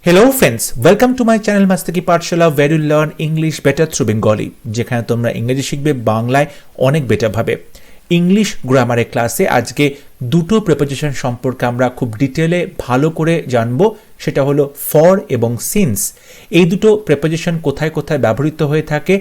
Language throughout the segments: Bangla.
Hello friends, welcome to my channel Mastaki Pathshala where you learn English better through Bengali যেখানে তোমরা ইংরেজি শিখবে বাংলায় অনেক বেটার ভাবে। ইংলিশ গ্রামারের ক্লাসে আজকে দুটো প্রিপোজিশন সম্পর্কে আমরা খুব ডিটেইলে ভালো করে জানবো, সেটা হলো ফর এবং সিন্স। এই দুটো প্রিপোজিশন কোথায় কোথায় ব্যবহৃত হয়ে থাকে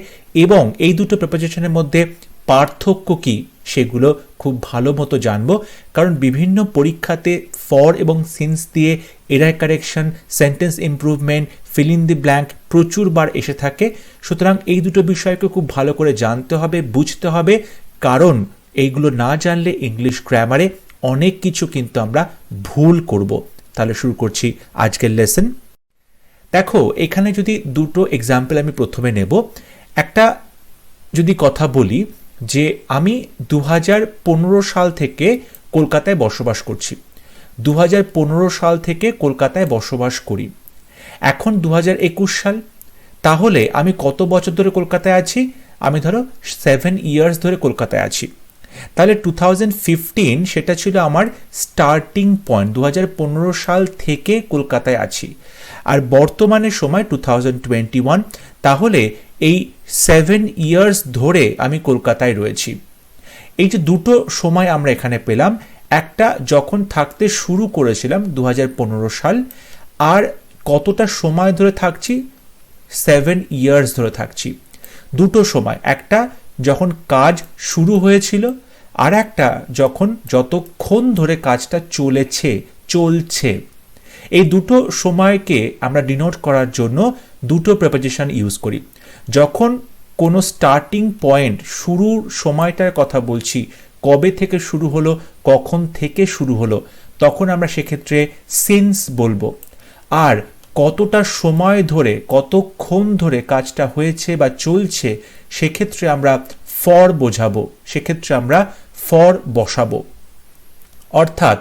এবং এই দুটো প্রিপোজিশনের মধ্যে পার্থক্য কি সেগুলো খুব ভালো মতো জানবো, কারণ বিভিন্ন পরীক্ষাতে ফর এবং সিন্স দিয়ে error correction, sentence improvement, fill in the blank প্রচুরবার এসে থাকে। সুতরাং এই দুটো বিষয়কে খুব ভালো করে জানতে হবে, বুঝতে হবে, কারণ এইগুলো না জানলে ইংলিশ গ্রামারে অনেক কিছু কিন্তু আমরা ভুল করব। তাহলে শুরু করছি আজকের লেসন। দেখো, এখানে যদি দুটো এক্সাম্পল আমি প্রথমে নেব। একটা যদি কথা বলি যে আমি 2015 সাল থেকে কলকাতায় বসবাস করছি, 2015 সাল থেকে কলকাতায় বসবাস করি। এখন 2021 সাল, তাহলে আমি কত বছর ধরে কলকাতায় আছি? আমি ধরো 7 ইয়ার্স ধরে কলকাতায় আছি। তাহলে 2015 সেটা ছিল আমার স্টার্টিং পয়েন্ট, 2015 সাল থেকে কলকাতায় আছি। আর বর্তমানে সময় 2021, তাহলে এই 7 ইয়ার্স ধরে আমি কলকাতায় রয়েছি। এই যে দুটো সময় আমরা এখানে পেলাম, একটা যখন থাকতে শুরু করেছিলাম 2015 সাল, আর কতটা সময় ধরে থাকছি? 7 ইয়ার্স ধরে থাকছি। দুটো সময়, একটা যখন কাজ শুরু হয়েছিল আর একটা যখন যতক্ষণ ধরে কাজটা চলছে। এই দুটো সময়কে আমরা ডিনোট করার জন্য দুটো প্রিপোজিশন ইউজ করি। যখন কোনো স্টার্টিং পয়েন্ট, শুরুর সময়টার কথা বলছি, কবে থেকে শুরু হলো, কখন থেকে শুরু হলো, তখন আমরা সেক্ষেত্রে সিন্স বলবো। আর কতটা সময় ধরে, কতক্ষণ ধরে কাজটা হয়েছে বা চলছে, সেক্ষেত্রে আমরা ফর বোঝাবো, সেক্ষেত্রে আমরা ফর বসাবো। অর্থাৎ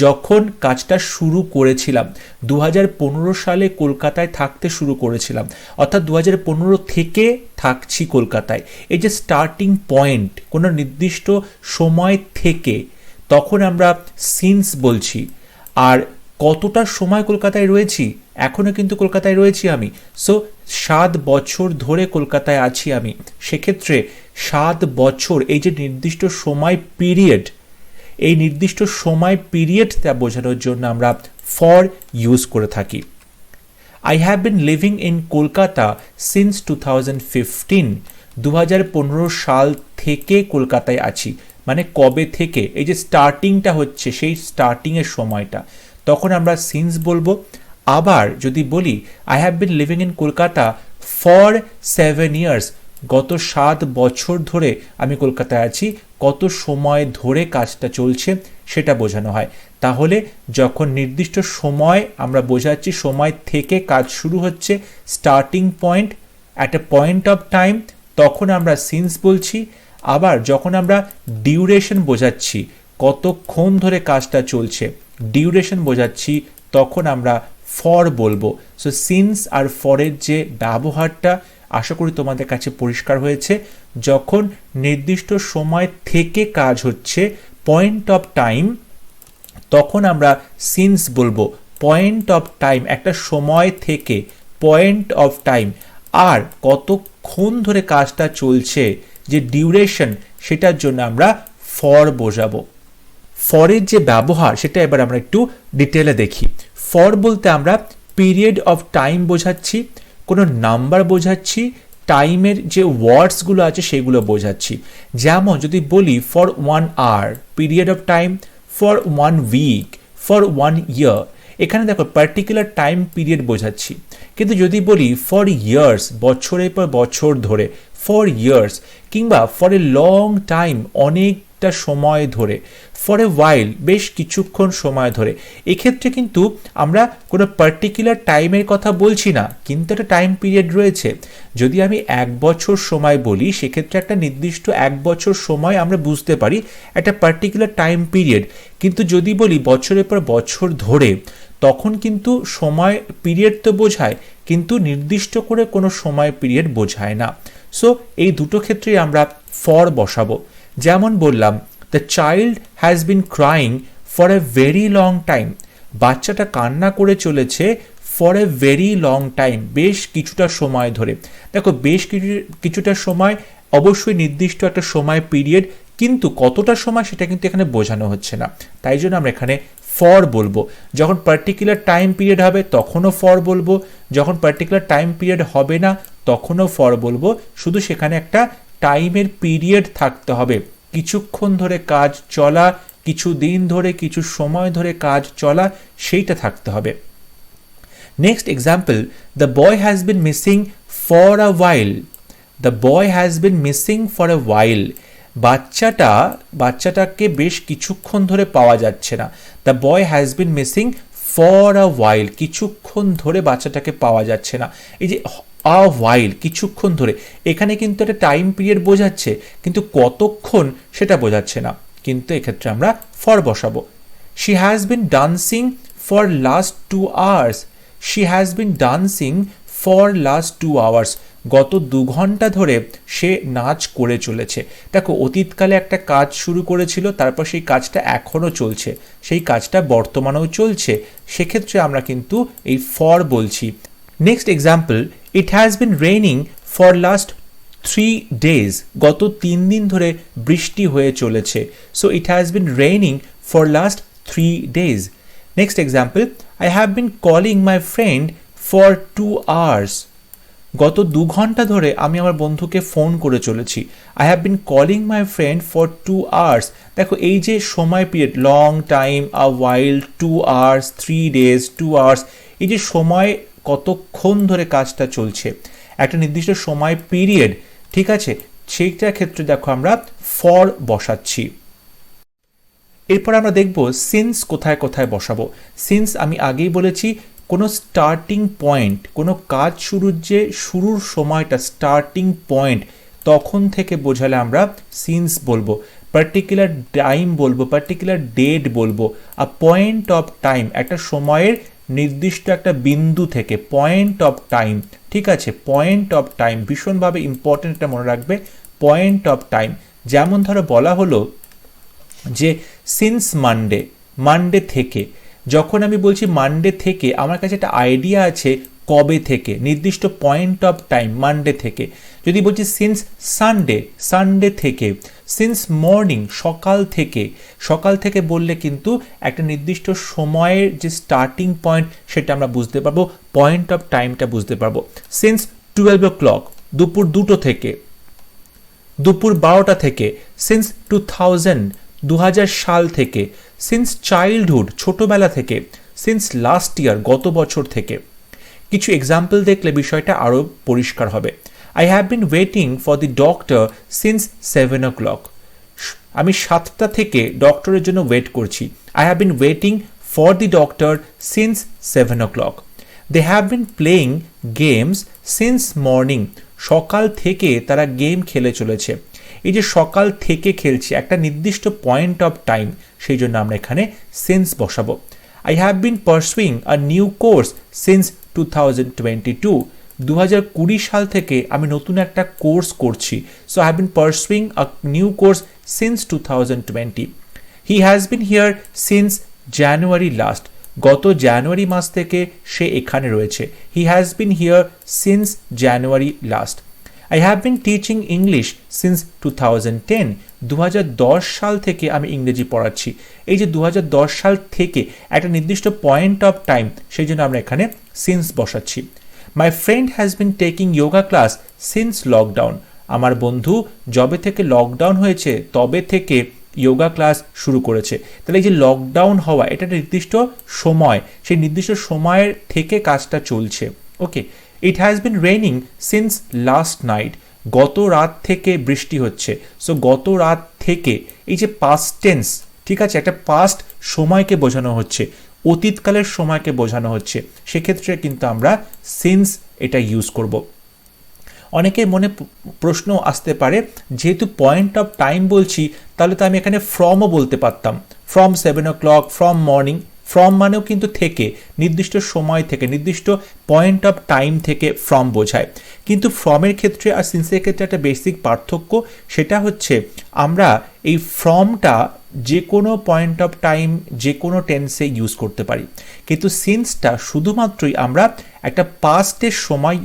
যখন কাজটা শুরু করেছিলাম, 2015 সালে কলকাতায় থাকতে শুরু করেছিলাম, অর্থাৎ 2015 থেকে থাকছি কলকাতায়, এই যে স্টার্টিং পয়েন্ট, কোনো নির্দিষ্ট সময় থেকে, তখন আমরা সিন্স বলছি। আর কতটা সময় কলকাতায় রয়েছি? এখনও কিন্তু কলকাতায় রয়েছি আমি। সো 7 বছর ধরে কলকাতায় আছি আমি। সেক্ষেত্রে 7 বছর, এই যে নির্দিষ্ট সময় পিরিয়ড, এই নির্দিষ্ট সময় পিরিয়ডটা বোঝানোর জন্য আমরা ফর ইউজ করে থাকি। I have been living in Kolkata since 2015, 2015 সাল থেকে কলকাতায় আছি। মানে কবে থেকে, এই যে স্টার্টিংটা হচ্ছে, সেই স্টার্টিংয়ের সময়টা, তখন আমরা সিন্স বলবো। আবার যদি বলি I have been living in Kolkata for 7 years, গত 7 বছর ধরে আমি কলকাতায় আছি, কত সময় ধরে কাজটা চলছে সেটা বোঝানো হয়। তাহলে যখন নির্দিষ্ট সময় আমরা বোঝাচ্ছি, সময় থেকে কাজ শুরু হচ্ছে, starting point, at a point of time, তখন আমরা সিন্স বলছি। আবার যখন আমরা ডিউরেশন বোঝাচ্ছি, কতক্ষণ ধরে কাজটা চলছে, ডিউরেশন বোঝাচ্ছি, তখন আমরা ফর বলবো। সো সিন্স আর ফরের যে ব্যবহারটা আশা করি তোমাদের কাছে পরিষ্কার হয়েছে। যখন নির্দিষ্ট সময় থেকে কাজ হচ্ছে, পয়েন্ট অফ টাইম, তখন আমরা সিন্স বলবো। পয়েন্ট অফ টাইম, একটা সময় থেকে, পয়েন্ট অফ টাইম। আর কতক্ষণ ধরে কাজটা চলছে, যে ডিউরেশন, সেটার জন্য আমরা ফর বোঝাবো। ফরের যে ব্যবহার সেটা এবার আমরা একটু ডিটেলে দেখি। ফর বলতে আমরা পিরিয়ড অফ টাইম বোঝাচ্ছি, কোনো নাম্বার বোঝাচ্ছি, টাইমের যে ওয়ার্ডসগুলো আছে সেগুলো বোঝাচ্ছি। যেমন যদি বলি for 1 hour, period of time, for 1 week, for 1 year, এখানে দেখো পার্টিকুলার টাইম পিরিয়ড বোঝাচ্ছি। কিন্তু যদি বলি ফর ইয়ার্স, বছরের পর বছর ধরে, ফর ইয়ার্স, কিংবা ফর এ লং টাইম, অনেকটা সময় ধরে, ফর এ ওয়াইল, বেশ কিছুক্ষণ সময় ধরে, এক্ষেত্রে কিন্তু আমরা কোনো পার্টিকুলার টাইমের কথা বলছি না, কিন্তু একটা টাইম পিরিয়ড রয়েছে। যদি আমি 1 বছর সময় বলি, সেক্ষেত্রে একটা নির্দিষ্ট 1 বছর সময় আমরা বুঝতে পারি, একটা পার্টিকুলার টাইম পিরিয়ড। কিন্তু যদি বলি বছরের পর বছর ধরে, তখন কিন্তু সময় পিরিয়ড তো বোঝায়, কিন্তু নির্দিষ্ট করে কোনো সময় পিরিয়ড বোঝায় না। সো এই দুটো ক্ষেত্রেই আমরা ফর বসাবো। যেমন বললাম, the child has been crying for a very long time, বাচ্চাটা কান্না করে চলেছে for a very long time, বেশ কিছুটা সময় ধরে। দেখো বেশ কিছুটা সময় অবশ্যই নির্দিষ্ট একটা সময় পিরিয়ড, কিন্তু কতটা সময় সেটা কিন্তু এখানে বোঝানো হচ্ছে না, তাই জন্য আমরা এখানে ফর বলবো। যখন পার্টিকুলার টাইম পিরিয়ড হবে তখনও ফর বলবো, যখন পার্টিকুলার টাইম পিরিয়ড হবে না তখনও ফর বলবো, শুধু সেখানে একটা টাইমের পিরিয়ড থাকতে হবে, কিছুক্ষণ ধরে কাজ চলা, কিছু দিন ধরে, কিছু সময় ধরে কাজ চলা, সেইটা থাকতে হবে। Next example, the boy has been missing for a while. The boy has been missing for a while, বাচ্চাটাকে বেশ কিছুক্ষণ ধরে পাওয়া যাচ্ছে না। The boy has been missing for a while, কিছুক্ষণ ধরে বাচ্চাটাকে পাওয়া যাচ্ছে না। এই যে আ ওয়াইল, কিছুক্ষণ ধরে, এখানে কিন্তু একটা টাইম পিরিয়ড বোঝাচ্ছে, কিন্তু কতক্ষণ সেটা বোঝাচ্ছে না, কিন্তু এক্ষেত্রে আমরা ফর বসাবো। She has been dancing for last 2 hours। She has been dancing for last 2 hours, গত 2 ঘন্টা ধরে সে নাচ করে চলেছে। দেখো অতীতকালে একটা কাজ শুরু করেছিল, তারপর সেই কাজটা এখনও চলছে, সেই কাজটা বর্তমানেও চলছে, সেক্ষেত্রে আমরা কিন্তু এই ফর বলছি। Next example, it has been raining for last 3 days। গত 3 দিন ধরে বৃষ্টি হয়ে চলেছে। So it has been raining for last 3 days। Next example, I have bin calling my friend for 2 hours। গত 2 ঘন্টা ধরে আমি আমার বন্ধুকে ফোন করে চলেছি। I have bin calling my friend for 2 hours। দেখো এই যে সময় পিরিয়ড, লং টাইম, আ ওয়াইল, 2 hours, 3 days, 2 hours, এই যে সময় কতক্ষণ ধরে কাজটা চলছে, একটা নির্দিষ্ট সময় পিরিয়ড, ঠিক আছে, সেইটার ক্ষেত্রে দেখো আমরা ফর বসাচ্ছি। এরপর আমরা দেখব সিন্স কোথায় কোথায় বসাবো। সিন্স আমি আগেই বলেছি, কোনো স্টার্টিং পয়েন্ট, কোনো কাজ শুরুর যে শুরুর সময়টা, স্টার্টিং পয়েন্ট, তখন থেকে বোঝালে আমরা সিন্স বলবো। পার্টিকুলার টাইম বলবো, পার্টিকুলার ডেট বলবো। আ পয়েন্ট অফ টাইম, একটা সময়ের নির্দিষ্ট একটা বিন্দু থেকে, পয়েন্ট অফ টাইম, ঠিক আছে, পয়েন্ট অফ টাইম ভীষণভাবে ইম্পর্টেন্ট, এটা মনে রাখবে, পয়েন্ট অফ টাইম। যেমন ধরো বলা হলো যে সিন্স মানডে, মানডে থেকে, যখন আমি বলছি মানডে থেকে, আমার কাছে একটা আইডিয়া আছে কবে থেকে, নির্দিষ্ট পয়েন্ট অফ টাইম, মানডে থেকে। যদি বলছি সিন্স সানডে, সানডে থেকে। সিন্স মর্নিং, সকাল থেকে, সকাল থেকে বললে কিন্তু একটা নির্দিষ্ট সময়ের যে স্টার্টিং পয়েন্ট সেটা আমরা বুঝতে পারবো, পয়েন্ট অফ টাইমটা বুঝতে পারবো। সিন্স 12 o'clock, দুপুর 2টো থেকে, দুপুর 12টা থেকে। সিন্স 2000, 2000 সাল থেকে। সিন্স চাইল্ডহুড, ছোটবেলা থেকে। সিন্স লাস্ট ইয়ার, গত বছর থেকে। কিছু এক্সাম্পল দেখলে বিষয়টা আরও পরিষ্কার হবে। I have been waiting for the doctor since 7 o'clock। আমি 7টা থেকে ডক্টরের জন্য ওয়েট করছি। I have been waiting for the doctor since 7 o'clock। They have been playing games since morning. সকাল থেকে তারা গেম খেলে চলেছে। এই যে সকাল থেকে খেলছে, একটা নির্দিষ্ট পয়েন্ট অফ টাইম, সেই জন্য আমরা এখানে সিন্স বসাবো। I have bin pursuing a new course since 2022। 2020 সাল থেকে আমি নতুন একটা কোর্স করছি। So I have bin pursuing a new course since 2020। He has been here since January last. গত জানুয়ারি মাস থেকে সে এখানে রয়েছে। He has been here since January last. I have been teaching English since 2010। 2010 সাল থেকে আমি ইংরেজি পড়াচ্ছি। এই যে 2010 সাল থেকে একটা নির্দিষ্ট পয়েন্ট অফ টাইম, সেই জন্য আমরা এখানে সিন্স বসাচ্ছি। My friend has been taking yoga class since lockdown. আমার বন্ধু যবে থেকে লকডাউন হয়েছে তবে থেকে যোগা ক্লাস শুরু করেছে। তাহলে এই যে লকডাউন হওয়া, এটা নির্দিষ্ট সময়, সেই নির্দিষ্ট সময়ের থেকে কাজটা চলছে। Okay, it has been raining since last night. গত রাত থেকে বৃষ্টি হচ্ছে। সো গত রাত থেকে, এই যে পাস্ট টেন্স, ঠিক আছে, একটা পাস্ট সময়কে বোঝানো হচ্ছে, অতীতকালের সময়কে বোঝানো হচ্ছে, সেক্ষেত্রে কিন্তু আমরা সিন্স এটা ইউজ করব। অনেকের মনে প্রশ্ন আসতে পারে, যেহেতু পয়েন্ট অফ টাইম বলছি, তাহলে তো আমি এখানে ফ্রমও বলতে পারতাম, from 7 o'clock, from morning, from মানেও কিন্তু থেকে, নির্দিষ্ট সময় থেকে, নির্দিষ্ট পয়েন্ট অফ টাইম থেকে ফ্রম বোঝায়। কিন্তু ফ্রমের ক্ষেত্রে আর সিন্সের ক্ষেত্রে একটা বেসিক পার্থক্য, সেটা হচ্ছে আমরা এই ফ্রমটা যে কোনো পয়েন্ট অফ টাইম যে কোনো টেন্সে ইউজ করতে পারি, কিন্তু সিন্সটা শুধুমাত্রই আমরা একটা পাস্টের সময়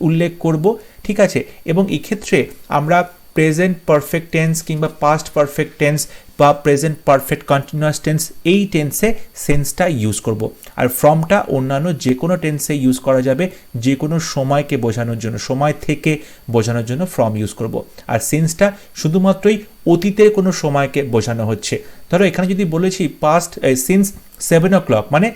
উল্লেখ করব, ঠিক আছে। এবং এক্ষেত্রে আমরা প্রেজেন্ট পারফেক্ট টেন্স কিংবা পাস্ট পারফেক্ট টেন্স বা প্রেজেন্ট পারফেক্ট কন্টিনিউয়াস টেন্স এই টেন্সে সেন্সটা ইউজ করব। আর ফ্রমটা অন্যান্য যে কোনো টেন্সে ইউজ করা যাবে, যে কোনো সময়কে বোঝানোর জন্য, সময় থেকে বোঝানোর জন্য ফ্রম ইউজ করব। আর সিন্সটা শুধুমাত্রই অতীতের কোনো সময়কে বোঝানো হচ্ছে। ধরো এখানে যদি বলেছি পাস্ট সিন্স 7 o'clock, মানে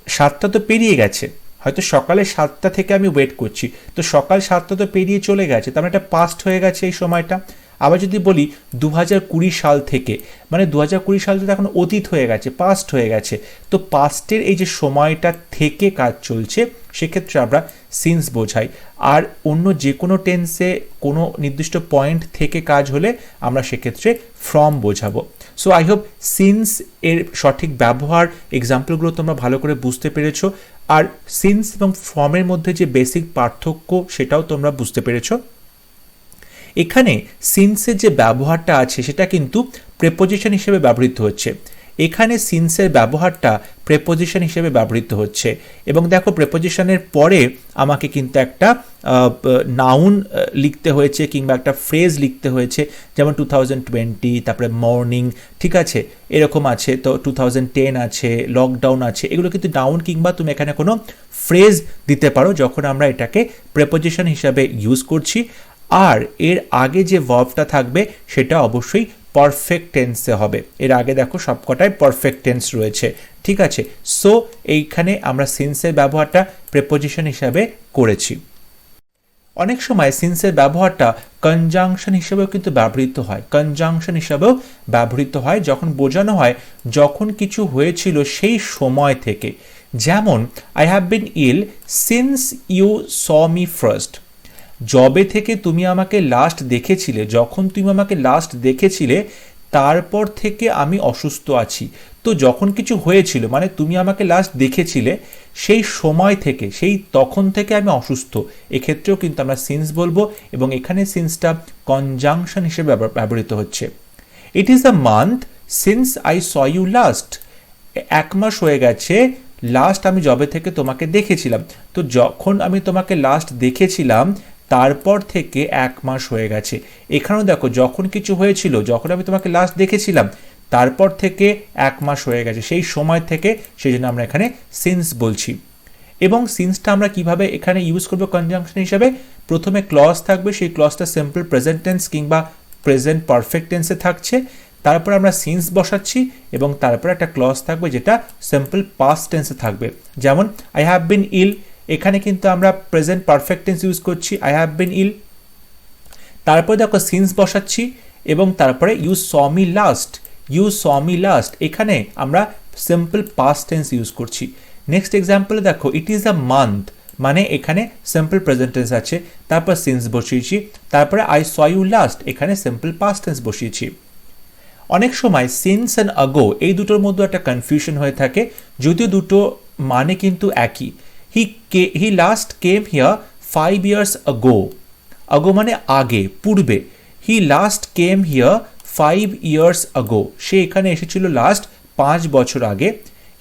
7টা তো পেরিয়ে গেছে, হয়তো সকালে 7টা থেকে আমি ওয়েট করছি, তো সকাল 7টা তো পেরিয়ে চলে গেছে, তার মানে এটা পাস্ট হয়ে গেছে এই সময়টা। আবার যদি বলি 2020 সাল থেকে, মানে 2020 সাল তো এখন অতীত হয়ে গেছে, পাস্ট হয়ে গেছে, তো পাস্টের এই যে সময়টা থেকে কাজ চলছে সেক্ষেত্রে আমরা সিন্স বোঝাই। আর অন্য যে কোনো টেন্সে কোনো নির্দিষ্ট পয়েন্ট থেকে কাজ হলে আমরা সেক্ষেত্রে ফ্রম বোঝাবো। সো আই হোপ সিন্স এর সঠিক ব্যবহার এক্সাম্পলগুলো তোমরা ভালো করে বুঝতে পেরেছো, আর সিন্স এবং ফ্রমের মধ্যে যে বেসিক পার্থক্য সেটাও তোমরা বুঝতে পেরেছো। এখানে সিন্সের যে ব্যবহারটা আছে সেটা কিন্তু প্রেপোজিশন হিসেবে ব্যবহৃত হচ্ছে। এখানে সিন্সের ব্যবহারটা প্রেপোজিশন হিসেবে ব্যবহৃত হচ্ছে, এবং দেখো প্রেপোজিশনের পরে আমাকে কিন্তু একটা নাউন লিখতে হয়েছে কিংবা একটা ফ্রেজ লিখতে হয়েছে, যেমন 2020, তারপরে মর্নিং, ঠিক আছে, এরকম আছে, তো 2010 আছে, লকডাউন আছে, এগুলো কিন্তু নাউন কিংবা তুমি এখানে কোনো ফ্রেজ দিতে পারো যখন আমরা এটাকে প্রেপোজিশন হিসাবে ইউজ করছি। আর এর আগে যে ভার্বটা থাকবে সেটা অবশ্যই পারফেক্ট টেন্সে হবে। এর আগে দেখো সবকটাই পারফেক্ট টেন্স রয়েছে, ঠিক আছে। সো এইখানে আমরা সিন্সের ব্যবহারটা প্রেপোজিশন হিসাবে করেছি। অনেক সময় সিন্সের ব্যবহারটা কনজাংশন হিসেবেও কিন্তু ব্যবহৃত হয়, কনজাংশন হিসেবেও ব্যবহৃত হয় যখন বোঝানো হয় যখন কিছু হয়েছিল সেই সময় থেকে। যেমন I have been ill since you saw me first. যবে থেকে তুমি আমাকে লাস্ট দেখেছিলে, যখন তুমি আমাকে লাস্ট দেখেছিলে তারপর থেকে আমি অসুস্থ আছি। তো যখন কিছু হয়েছিল মানে তুমি আমাকে লাস্ট দেখেছিলে সেই সময় থেকে, সেই তখন থেকে আমি অসুস্থ, এক্ষেত্রেও কিন্তু আমরা সিন্স বলবো, এবং এখানে সিন্সটা কনজাংশন হিসেবে ব্যবহৃত হচ্ছে। It is a month since I saw you last. 1 মাস হয়ে গেছে লাস্ট আমি যবে থেকে তোমাকে দেখেছিলাম। তো যখন আমি তোমাকে লাস্ট দেখেছিলাম তারপর থেকে 1 মাস হয়ে গেছে। এখানেও দেখো যখন কিছু হয়েছিল, যখন আমি তোমাকে লাস্ট দেখেছিলাম তারপর থেকে 1 মাস হয়ে গেছে, সেই সময় থেকে, সেই জন্য আমরা এখানে সিন্স বলছি। এবং সিন্সটা আমরা কিভাবে এখানে ইউজ করবো কনজাংশন হিসাবে, প্রথমে ক্লজ থাকবে, সেই ক্লজটা সিম্পল প্রেজেন্ট টেন্স কিংবা প্রেজেন্ট পারফেক্ট টেন্সে থাকছে, তারপর আমরা সিন্স বসাচ্ছি এবং তারপর একটা ক্লজ থাকবে যেটা সিম্পল পাস্ট টেন্সে থাকবে। যেমন আই হ্যাভ বিন ইল, এখানে কিন্তু আমরা প্রেজেন্ট পারফেক্ট টেন্স ইউজ করছি, আই হ্যাভ বিন ইল। তারপরে দেখো সিন্স বসাচ্ছি এবং তারপরে you saw me last, you saw me last, এখানে আমরা সিম্পল পাস্ট টেন্স ইউজ করছি। নেক্সট এক্সাম্পলে দেখো ইট ইজ আ মান্থ, মানে এখানে সিম্পল প্রেজেন্ট টেন্স আছে, তারপর সিন্স বসিয়েছি, তারপরে আই স ইউ লাস্ট, এখানে সিম্পল পাস্ট টেন্স বসিয়েছি। অনেক সময় সিন্স অ্যান্ড আগো এই দুটোর মধ্যে একটা কনফিউশন হয়ে থাকে, যদিও দুটো মানে কিন্তু একই। He last came here 5 years ago, ago মানে আগে, পূর্বে। He last came here 5 years ago, সে এখানে এসেছিল লাস্ট 5 বছর আগে।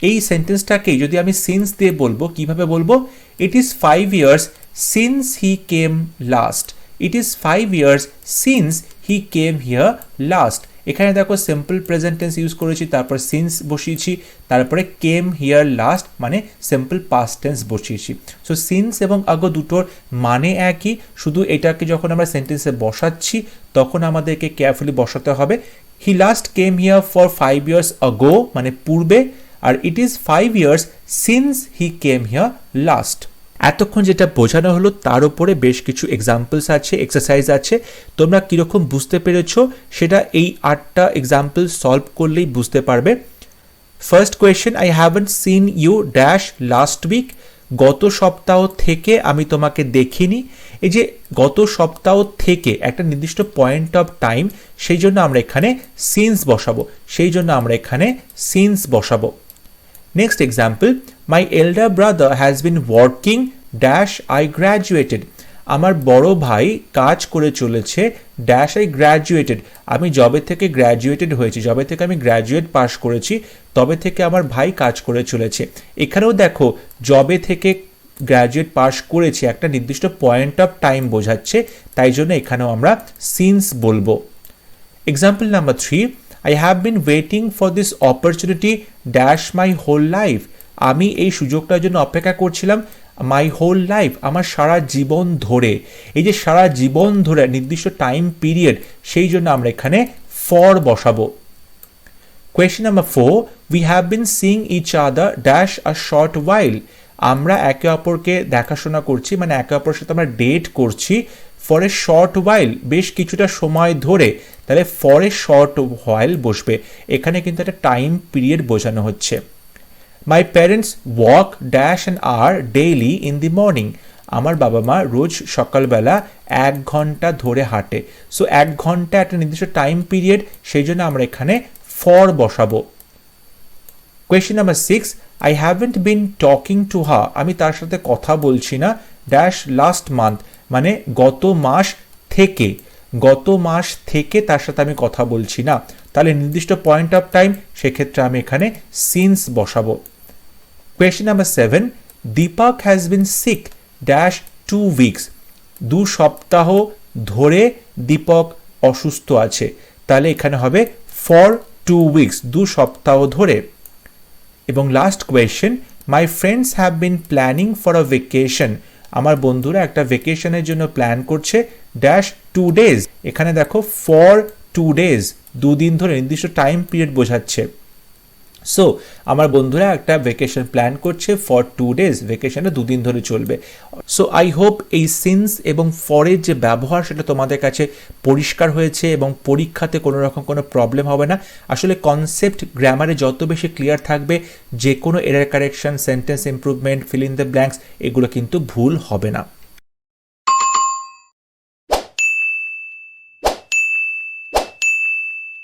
এই সেন্টেন্সটাকে যদি আমি সিন্স দিয়ে বলবো, কিভাবে বলবো? ইট is 5 years since he came last, it is 5 years since he came here last। এখানে দেখো সিম্পল প্রেজেন্ট টেন্স ইউজ করেছি, তারপর সিন্স বসিয়েছি, তারপরে কেম হিয়ার লাস্ট মানে সিম্পল পাস্ট টেন্স বসিয়েছি। সো সিন্স এবং আগো দুটোর মানে একই, শুধু এটাকে যখন আমরা সেন্টেন্সে বসাচ্ছি তখন আমাদেরকে কেয়ারফুলি বসাতে হবে। He last came here for 5 years ago মানে পূর্বে, আর it is 5 years since he came here last। এতক্ষণ যেটা বোঝানো হলো তার উপরে বেশ কিছু এক্সাম্পলস আছে, এক্সারসাইজ আছে, তোমরা কীরকম বুঝতে পেরেছো সেটা এই 8টা এক্সাম্পল সলভ করলেই বুঝতে পারবে। First question, I haven't seen you dash last week, গত সপ্তাহ থেকে আমি তোমাকে দেখিনি। এই যে গত সপ্তাহ থেকে একটা নির্দিষ্ট পয়েন্ট অফ টাইম, সেই জন্য আমরা এখানে সিন্স বসাবো, সেই জন্য আমরা এখানে সিন্স বসাবো। Next example, my elder brother has been working dash I graduated. আমার বড় ভাই কাজ করে চলেছে ড্যাশ আই গ্র্যাজুয়েটেড। আমি যবে থেকে গ্র্যাজুয়েটেড হয়েছি, যবে থেকে আমি গ্র্যাজুয়েট পাস করেছি, তবে থেকে আমার ভাই কাজ করে চলেছে। এখানেও দেখো যবে থেকে গ্র্যাজুয়েট পাস করেছি একটা নির্দিষ্ট পয়েন্ট অফ টাইম বোঝাচ্ছে, তাই জন্য এখানেও আমরা সিন্স বলবো। Example number 3, I have been waiting for this opportunity dash my whole life. আমি এই সুযোগটার জন্য অপেক্ষা করছিলাম মাই হোল লাইফ, আমার সারা জীবন ধরে। এই যে সারা জীবন ধরে নির্দিষ্ট টাইম পিরিয়ড, সেই জন্য আমরা এখানে ফর বসাবো। Question number 4, we have been seeing each other dash a short while. আমরা একে অপরকে দেখাশোনা করছি, মানে একে অপরের সাথে আমরা ডেট করছি ফর এ শর্ট ওয়াইল, বেশ কিছুটা সময় ধরে। তাহলে ফর এ শর্ট ওয়াইল বসবে। এখানে কিন্তু একটা টাইম পিরিয়ড বোঝানো হচ্ছে। My parents walk dash an our daily in the morning. আমার বাবা মা রোজ সকালবেলা 1 ঘন্টা ধরে হাঁটে। সো 1 ঘন্টা একটা নির্দিষ্ট টাইম পিরিয়ড, সেই জন্য আমরা এখানে ফর বসাবো। Question number 6, I haven't been talking to her. আমি তার সাথে কথা বলছি না ড্যাশ লাস্ট মান্থ, মানে গত মাস থেকে। গত মাস থেকে তার সাথে আমি কথা বলছি না, তাহলে নির্দিষ্ট পয়েন্ট অফ টাইম, সেক্ষেত্রে আমি এখানে সিন্স বসাবো। Question number 7, Deepak has been sick dash 2 weeks. 2 সপ্তাহ ধরে দীপক অসুস্থ আছে, তাহলে এখানে হবে ফর 2 উইকস, 2 সপ্তাহ ধরে। এবং last question, my friends have been planning for a vacation. আমার বন্ধুরা একটা ভেকেশনের জন্য প্ল্যান করছে ড্যাশ 2 ডেজ। এখানে দেখো ফর 2 ডেজ, 2 দিন ধরে নির্দিষ্ট টাইম পিরিয়ড বোঝাচ্ছে। সো আমার বন্ধুরা একটা ভেকেশন প্ল্যান করছে ফর 2 ডেজ, ভেকেশনে 2 দিন ধরে চলবে। সো আই হোপ এই সিন্স এবং ফরের যে ব্যবহার সেটা তোমাদের কাছে পরিষ্কার হয়েছে এবং পরীক্ষাতে কোনো রকম কোনো প্রবলেম হবে না। আসলে কনসেপ্ট গ্রামারে যত বেশি ক্লিয়ার থাকবে, যে কোনো error correction, sentence improvement, fill in the blanks, এগুলো কিন্তু ভুল হবে না।